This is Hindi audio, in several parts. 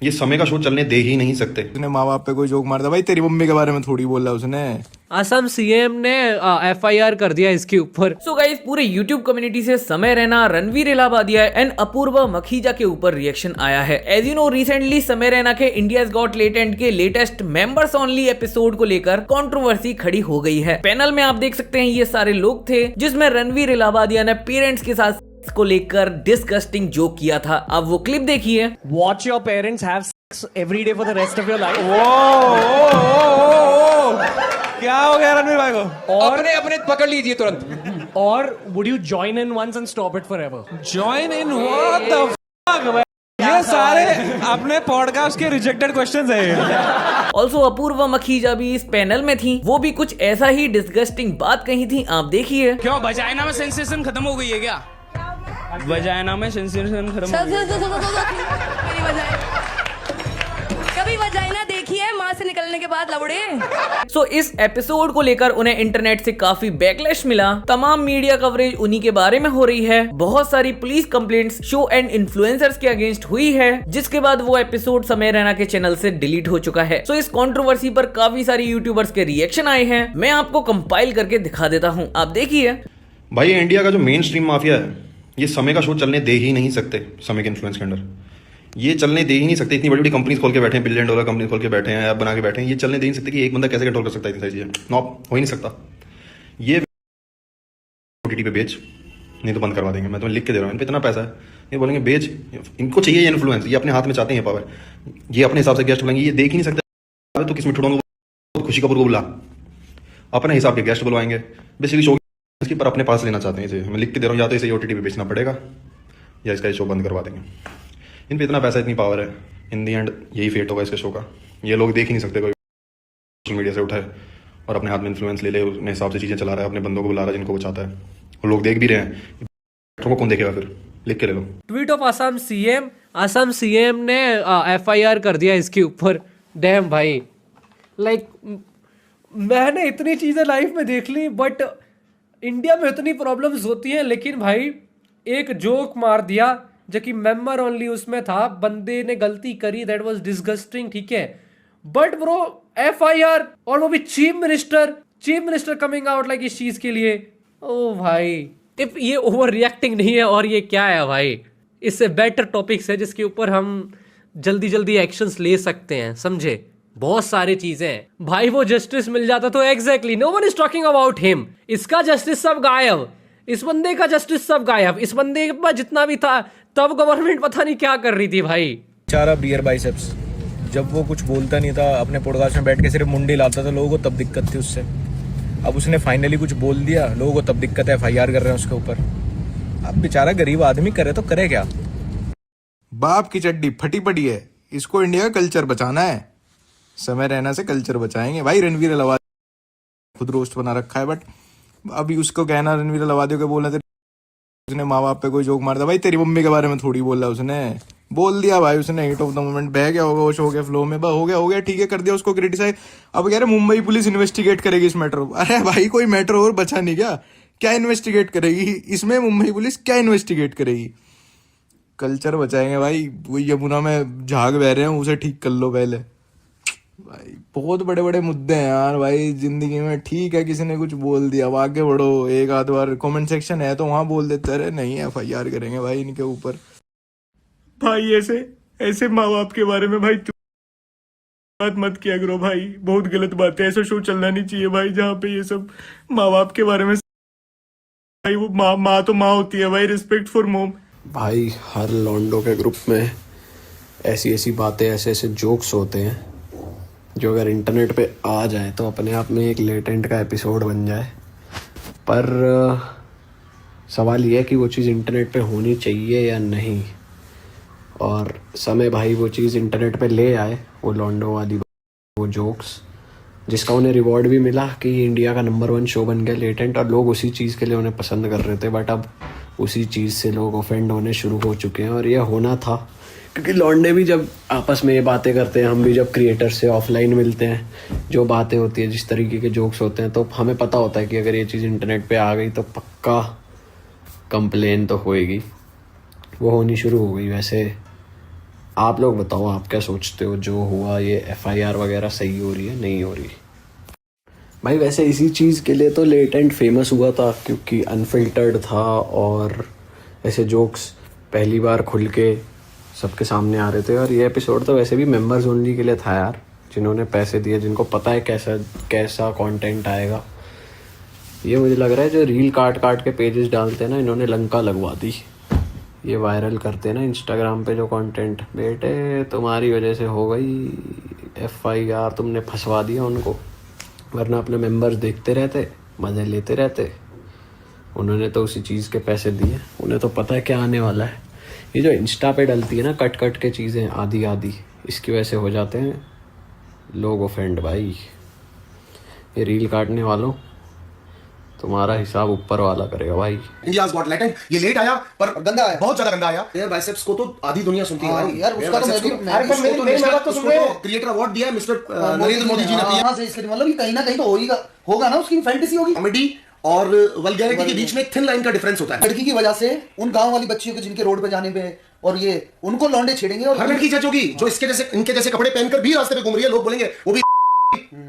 ये समय का शो चलने दे ही नहीं सकते। उसने माँ बाप पे कोई जोक मार दिया, भाई तेरी मम्मी के बारे में थोड़ी बोल रहा उसने। असम सीएम ने एफआईआर कर दिया इसके ऊपर। सो गाइस, पूरे यूट्यूब कम्युनिटी से समय रैना, रणवीर इलाहाबादिया एंड अपूर्वा मखीजा के ऊपर रिएक्शन आया है। एज यू नो, रिसेंटली समय रैना के इंडियाज गॉट टैलेंट के लेटेस्ट मेंबर्स ओनली एपिसोड को लेकर कंट्रोवर्सी खड़ी हो गई है। पैनल में आप देख सकते हैं ये सारे लोग थे, जिसमें रणवीर इलाहाबादिया ने पेरेंट्स के साथ को लेकर डिस्गस्टिंग जोक किया था। अब वो क्लिप देखिए। Watch your parents have sex every day for the rest of your life. क्या हो गया रणवीर भाई को? और अपने पकड़ लीजिए तुरंत। और would you join in once and stop it forever? Join in what the fuck? ये सारे अपने पॉडकास्ट के रिजेक्टेड क्वेश्चंस है। ऑल्सो अपूर्वा मखीजा भी इस पैनल में थी, वो भी कुछ ऐसा ही डिस्गस्टिंग बात कही थी। आप देखिए। क्यों वजाइना में सेंसेशन खत्म हो गई है क्या? वजाइना में सेंसेशन खत्म हो गई है। कभी वजाइना देखी है माँ से निकलने के बाद लवड़े? सो इस एपिसोड को लेकर उन्हें इंटरनेट से काफी बैकलैश मिला। तमाम मीडिया कवरेज उन्हीं के बारे में हो रही है। बहुत सारी police complaints show and influencers के अगेंस्ट हुई है, जिसके बाद वो एपिसोड समय रैना के चैनल से डिलीट हो चुका है। सो इस कंट्रोवर्सी पर काफी सारी यूट्यूबर्स के रिएक्शन आए हैं। मैं आपको कंपाइल करके दिखा देता हूँ, आप देखिए। भाई ये इंडिया का जो मेन स्ट्रीम माफिया है, ये समय का शो चलने दे ही नहीं सकते। समय के इन्फ्लुएंस के अंडर ये चलने दे ही नहीं सकते। इतनी बड़ी बड़ी कंपनीज खोल के बैठे हैं, $1 बिलियन कंपनी खोल के बैठे हैं, ऐप बना के बैठे हैं। ये चलने दे ही नहीं सकते कि एक बंदा कैसे कंट्रोल कर सकता है इतनी सारी चीजें। नो, हो ही नहीं सकता। ये OTT पे बेच, नहीं तो बंद करवा देंगे। मैं तुम्हें लिख के दे रहा हूँ, इन पे इतना पैसा है, ये बोलेंगे बेच। इनको चाहिए ये इन्फ्लुएंस, ये अपने हाथ में चाहते हैं पावर। ये अपने हिसाब से गेस्ट बुलाएंगे, ये देख ही नहीं सकते। तो किस में ठुड़ोंगे? खुशी कपूर को बुला, अपने हिसाब के गेस्ट बुलवाएंगे। बेसिकली शो इसकी पर अपने पास लेना चाहते हैं इसे। मैं लिख के दे रहा हूँ, या तो इसे OTT पे बेचना पड़ेगा या इसका शो बंद करवा देंगे। इन पे इतना पैसा, इतनी पावर है, इन दी एंड यही फेट होगा इसके शो का। ये लोग देख ही नहीं सकते। कोई सोशल मीडिया से उठाए और अपने हाथ में इन्फ्लुएंस ले ले, अपने हिसाब से चीज़ें चला रहा है, अपने बंदों को बुला रहा है जिनको वो चाहता है। और लोग देख भी रहे हैं, को कौन देखेगा फिर? लिख के ले लो। Tweet of Assam CM. Assam CM ने एफआईआर कर दिया इसके ऊपर। डैम भाई, लाइक मैंने इतनी चीज़ें लाइफ में देख ली, बट इंडिया में इतनी प्रॉब्लम्स होती हैं। लेकिन भाई एक जोक मार दिया जो कि मेंबर ओनली उसमें था, बंदे ने गलती करी, दैट वाज डिस्गस्टिंग, ठीक है। बट ब्रो एफआईआर, और वो भी chief minister coming out like इस चीज के लिए। ओ भाई, इफ ये ओवर रिएक्टिंग नहीं है और ये क्या है भाई, इससे बेटर टॉपिक्स है जिसके ऊपर हम जल्दी एक्शंस ले सकते हैं, समझे। बहुत सारी चीजें हैं भाई। वो जस्टिस मिल जाता तो exactly no one is talking about him. इसका जस्टिस सब गायब, इस बंदे का जस्टिस सब गायब। इस बंदे के पास जितना भी था, तब गवर्नमेंट पता नहीं क्या कर रही थी भाई। बेचारा बियर बाइसेप्स, जब वो कुछ बोलता नहीं था, अपने पॉडकास्ट में बैठ के सिर्फ मुंडी लाता था, लोगों को तब दिक्कत थी उससे। अब उसने फाइनली कुछ बोल दिया, लोगों को तब दिक्कत है, FIR कर रहे हैं उसके ऊपर। अब बेचारा गरीब आदमी करे तो करे क्या? बाप की चड्डी फटी पड़ी है, इसको इंडिया का कल्चर बचाना है। समय रहना से कल्चर बचाएंगे भाई। रणवीर इलाहाबादी खुद रोस्ट बना रखा है, बट अभी उसको कहना रणवीर इलाहाबादी को बोलना, उसने माँ बाप पे कोई जोक मार दिया, भाई तेरी मम्मी के बारे में थोड़ी बोल रहा उसने। बोल दिया भाई उसने, हिट ऑफ द मोमेंट, बह गया होगा वो शो के फ्लो में, हो गया ठीक है, कर दिया उसको क्रिटिसाइज। अब कह रहे मुंबई पुलिस इन्वेस्टिगेट करेगी इस मैटर को। अरे भाई कोई मैटर और बचा नहीं क्या इन्वेस्टिगेट करेगी इसमें? मुंबई पुलिस क्या इन्वेस्टिगेट करेगी? कल्चर बचाएंगे भाई। वो यमुना में झाग बह रहे हैं, उसे ठीक कर लो पहले भाई। बहुत बड़े बड़े मुद्दे हैं यार भाई जिंदगी में। ठीक है किसी ने कुछ बोल दिया, अब आगे बढ़ो, एक आध बार कमेंट सेक्शन है तो वहां बोल देते रहे, नहीं FIR करेंगे भाई इनके ऊपर। भाई ऐसे माँ बाप के बारे में भाई बात मत किया करो भाई, बहुत गलत बात है। ऐसा शो चलना नहीं चाहिए भाई जहाँ पे ये सब माँ बाप के बारे में। भाई वो माँ तो माँ होती है भाई, रिस्पेक्ट फॉर मॉम। भाई हर लॉन्डो के ग्रुप में ऐसी बातें, ऐसे जोक्स होते हैं जो अगर इंटरनेट पे आ जाए तो अपने आप में एक लेटेंट का एपिसोड बन जाए। पर सवाल ये है कि वो चीज़ इंटरनेट पे होनी चाहिए या नहीं। और समय भाई वो चीज़ इंटरनेट पे ले आए, वो लॉन्डो वाली वो जोक्स, जिसका उन्हें रिवॉर्ड भी मिला कि इंडिया का नंबर 1 शो बन गया लेटेंट, और लोग उसी चीज़ के लिए उन्हें पसंद कर रहे थे। बट अब उसी चीज़ से लोग ऑफेंड होने शुरू हो चुके हैं, और ये होना था क्योंकि लॉन्डे भी जब आपस में ये बातें करते हैं, हम भी जब क्रिएटर से ऑफलाइन मिलते हैं, जो बातें होती है, जिस तरीके के जोक्स होते हैं, तो हमें पता होता है कि अगर ये चीज़ इंटरनेट पे आ गई तो पक्का कंप्लेन तो होएगी। वो होनी शुरू हो गई। वैसे आप लोग बताओ, आप क्या सोचते हो जो हुआ ये FIR वगैरह सही हो रही है नहीं हो रही? भाई वैसे इसी चीज़ के लिए तो लेटेंट फेमस हुआ था, क्योंकि अनफिल्टर्ड था और ऐसे जोक्स पहली बार खुल के सबके सामने आ रहे थे। और ये एपिसोड तो वैसे भी मेंबर्स ओनली के लिए था यार, जिन्होंने पैसे दिए, जिनको पता है कैसा कंटेंट आएगा। ये मुझे लग रहा है जो रील काट के पेजेस डालते हैं ना, इन्होंने लंका लगवा दी। ये वायरल करते हैं ना इंस्टाग्राम पे जो कंटेंट, बेटे तुम्हारी वजह से हो गई FIR, तुमने फंसवा दिया उनको, वरना अपने मेंबर्स देखते रहते, मज़े लेते रहते। उन्होंने तो उसी चीज़ के पैसे दिए, उन्हें तो पता है क्या आने वाला है। ये जो इंस्टा पे डलती है ना कट के चीज़ें आधी इसकी वजह से हो जाते हैं लोग ऑफेंड। भाई ये रील काटने वालों, तुम्हारा हिसाब ऊपर वाला करेगा भाई। इंडियाज गॉट लेटेंट, ये लेट आया पर गंदा आया, बहुत ज्यादा गंदा आया। एयर बाइसेप्स को तो आधी दुनिया सुनती है भाई यार, उसका तो मेरी बात तो सुन रहे हो। क्रिएटर अवार्ड दिया है मिस्टर नरेंद्र मोदी जी ने। यहां से इसके मतलब कि कहीं ना कहीं तो होगा ना, उसकी फैंटेसी होगी। कॉमेडी और वल्गैरिटी के बीच में एक थिन लाइन का डिफरेंस होता है। लड़की की वजह से उन गांव वाली बच्चियों के जिनके रोड पे जाने पे और ये उनको लौंडे छेड़ेंगे, और हर लड़की जज होगी जो इनके जैसे कपड़े पहनकर भी रास्ते पे घूम रही है। लोग बोलेंगे वो भी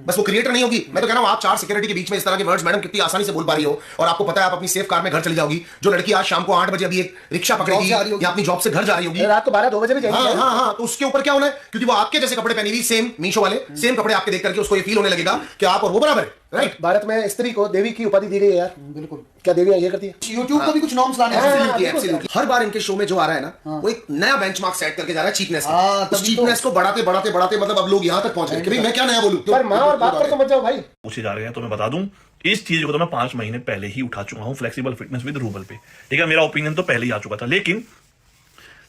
बस वो क्रिएटर नहीं होगी। मैं तो कह रहा हूं आप 4 सिक्योरिटी के बीच में इस तरह के वर्ड्स मैडम कितनी आसानी से बोल पा रही हो, और आपको पता है आप अपनी सेफ कार में घर चली जाओगी। जो लड़की आज शाम को 8 बजे अभी एक रिक्शा पकड़ेगी या अपनी जॉब से घर जा रही होगी, रात को 12-2 बजे भी जाएगी। हाँ, तो उसके ऊपर क्या होना है, क्योंकि वो आपके जैसे कपड़े पहनी हुई, सेम मीशो वाले सेम कपड़े आपके देख करके उसको ये फील होने लगेगा कि आप और वो बराबर है। राइट, भारत में स्त्री को देवी की उपाधि दी गई है यार। बिल्कुल, क्या देवी ये करती है? यूट्यूब को भी कुछ नॉर्म्स लाने हैं। हर बार इनके शो में जो आ रहा है ना, वो एक नया बेंचमार्क सेट करके जा रहा है चीपनेस का। उस चीपनेस को बढ़ाते मतलब अब लोग यहाँ तक पहुंच गए कि भाई मैं क्या नया बोलूं। पर मां और बाप पर समझ जाओ भाई। पूछे जा रहे हैं तो मैं बता दूं, इस चीज को तो मैं 5 महीने पहले ही उठा चुका हूं, फ्लेक्सिबल फिटनेस विद रूबल पे। ठीक है, मेरा ओपिनियन तो पहले ही आ चुका था, लेकिन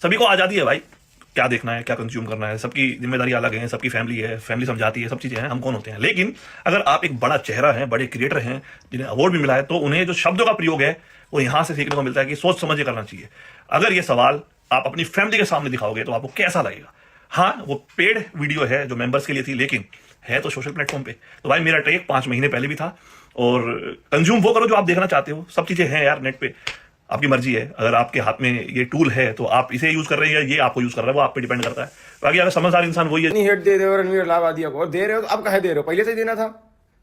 सभी को आजादी है भाई, क्या देखना है क्या कंज्यूम करना है, सबकी जिम्मेदारी अलग है, सबकी फैमिली है, फैमिली समझाती है, सब चीजें हैं, हम कौन होते हैं। लेकिन अगर आप एक बड़ा चेहरा है, बड़े क्रिएटर हैं जिन्हें अवार्ड भी मिला है, तो उन्हें जो शब्दों का प्रयोग है वो यहां से सीखने को मिलता है कि सोच समझ के करना चाहिए। अगर ये सवाल आप अपनी फैमिली के सामने दिखाओगे तो आपको कैसा लगेगा। हाँ, वो पेड वीडियो है जो मेंबर्स के लिए थी, लेकिन है तो सोशल प्लेटफॉर्म पे। तो भाई मेरा टेक 5 महीने पहले भी था, और कंज्यूम वो करो जो आप देखना चाहते हो। सब चीजें हैं यार नेट पे, आपकी मर्जी है। अगर आपके हाथ में ये टूल है तो आप इसे यूज कर रहे हैं या ये आपको यूज कर रहा है, वो आप पे डिपेंड करता है। बाकी अगर समझदार इंसान वही है। नहीं हेट दे रहे हो रणवीर इलाहाबादिया को, और दे रहे हो तो अब कहे दे रहे हो, पहले से ही देना था।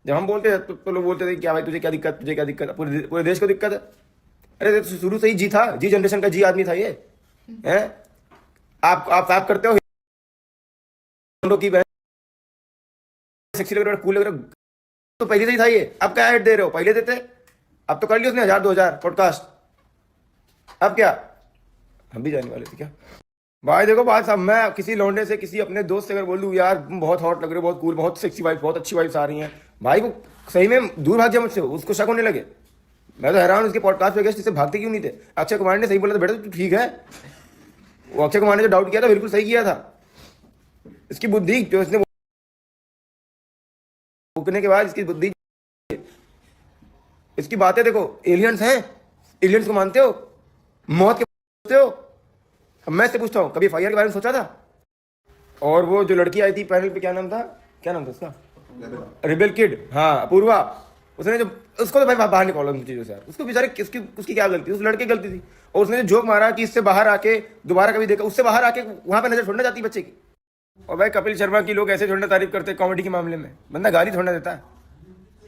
जब हम बोलते तो लोग बोलते थे क्या भाई तुझे क्या दिक्कत, तुझे क्या दिक्कत, पूरे देश को दिक्कत है। अरे शुरू से ही जी था, जी जनरेशन का जी आदमी था ये है। आप करते हो की बहन सेक्सी लग रहा है, कूल लग रहा है, तो पहले से ही था ये। अब क्या हेट दे रहे हो, पहले देते अब तो कर लिया उसने 1000-2000 पॉडकास्ट। अब क्या हम भी जाने वाले थे क्या भाई? देखो बात साहब, मैं किसी लौंडे से, किसी अपने दोस्त से अगर बोल दूं यार बहुत हॉट लग रहे हो, बहुत कूल, बहुत सेक्सी वाइफ, बहुत अच्छी वाइफ्स आ रही हैं, भाई वो सही में दूर भाग जाए मुझसे, उसको शक होने लगे। मैं तो हैरान, उसके पॉडकास्ट पे गेस्ट इससे भागते क्यों नहीं थे। अक्षय कुमार ने सही बोला था, बेटा तू ठीक है। वो अक्षय कुमार ने जो डाउट किया था बिल्कुल सही किया था। इसकी बुद्धि जो इसने फूकने के बाद इसकी बुद्धि, इसकी बातें देखो। एलियंस हैं, एलियंस को मानते हो, मौत के मानते हो। अब मैं इससे पूछता हूँ, कभी FIR के बारे में सोचा था? और वो जो लड़की आई थी पैनल पे, क्या नाम था उसका, रिबेल किड, हाँ अपूर्वा, उसने जो उसको तो भाई बाहर निकालो उन चीजों से यार। उसको बेचारे उसकी क्या गलती, उस लड़के की गलती थी। और उसने जो जोक मारा कि इससे बाहर आके दोबारा कभी देखा, उससे बाहर आके वहां पे नजर छोड़ना जाती बच्चे की। और भाई कपिल शर्मा की लोग ऐसे छोड़ना तारीफ करते हैं कॉमेडी के मामले में, बंदा गाली छोड़ना देता है।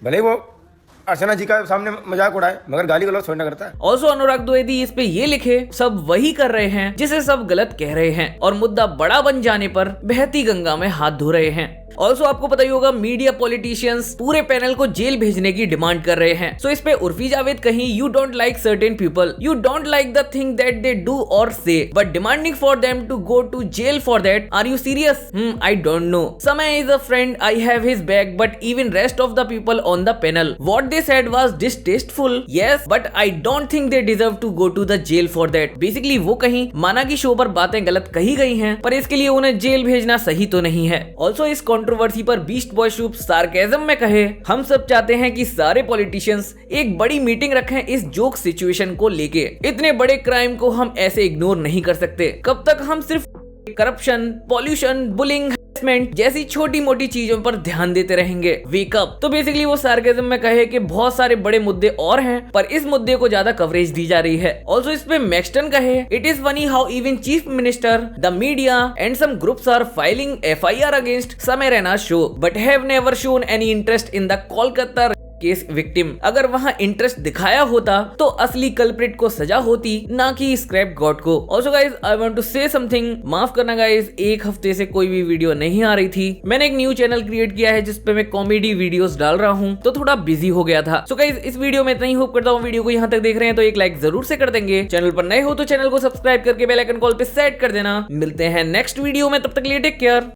भले वो अर्चना जी का सामने मजाक उड़ाए, मगर गाली गलौज छोड़ना करता है। ऑल्सो अनुराग द्विवेदी इस पे ये लिखे, सब वही कर रहे हैं जिसे सब गलत कह रहे हैं, और मुद्दा बड़ा बन जाने पर बहती गंगा में हाथ धो रहे हैं। ऑल्सो आपको पता ही होगा, मीडिया पॉलिटिशियंस पूरे पैनल को जेल भेजने की डिमांड कर रहे हैं। सो इस पे उर्फी जावेद कहीं, you don't like certain people, you don't like the thing that they do और say, but demanding for them to go to jail for that, are you serious? I don't know, Samay is a friend, I have his back, but even rest of the people on the panel, what they said was distasteful, yes, but I don't think they deserve to go to the jail for that. Basically वो कहीं माना की शो पर बातें गलत कही गई हैं, पर इसके लिए उन्हें जेल भेजना सही तो नहीं है। ऑल्सो इस कंट्रोवर्सी पर बीस्ट बॉय शुभ सार्केज्म में कहे, हम सब चाहते हैं कि सारे पॉलिटिशियंस एक बड़ी मीटिंग रखें इस जोक सिचुएशन को लेके। इतने बड़े क्राइम को हम ऐसे इग्नोर नहीं कर सकते। कब तक हम सिर्फ करप्शन, पॉल्यूशन, बुलिंग, इन्वेस्टमेंट जैसी छोटी मोटी चीजों पर ध्यान देते रहेंगे। वेकअप। तो बेसिकली वो सार्केज्म में कहे कि बहुत सारे बड़े मुद्दे और हैं पर इस मुद्दे को ज्यादा कवरेज दी जा रही है। ऑल्सो इस पे मैक्सटन कहे it is funny how even chief minister, the media and some groups are filing FIR against Samay Raina show but have never shown any interest in the Kolkata case victim. अगर वहां इंटरेस्ट दिखाया होता तो असली कल्प्रिट को सजा होती, ना कि स्क्रैप गॉड को। Also guys I want to say something, माफ करना गाइज, एक हफ्ते से कोई भी वीडियो नहीं आ रही थी। मैंने एक न्यू चैनल क्रिएट किया है जिसपे मैं कॉमेडी वीडियोस डाल रहा हूं, तो थोड़ा बिजी हो गया था। सो गाइज इस वीडियो में इतना ही। होप करता हूं वीडियो को यहां तक देख रहे हैं तो एक लाइक जरूर से कर देंगे। चैनल पर नए हो तो चैनल को सब्सक्राइब करके बेल आइकन कॉल पे सेट कर देना। मिलते हैं नेक्स्ट वीडियो में, तब तक के लिए टेक केयर।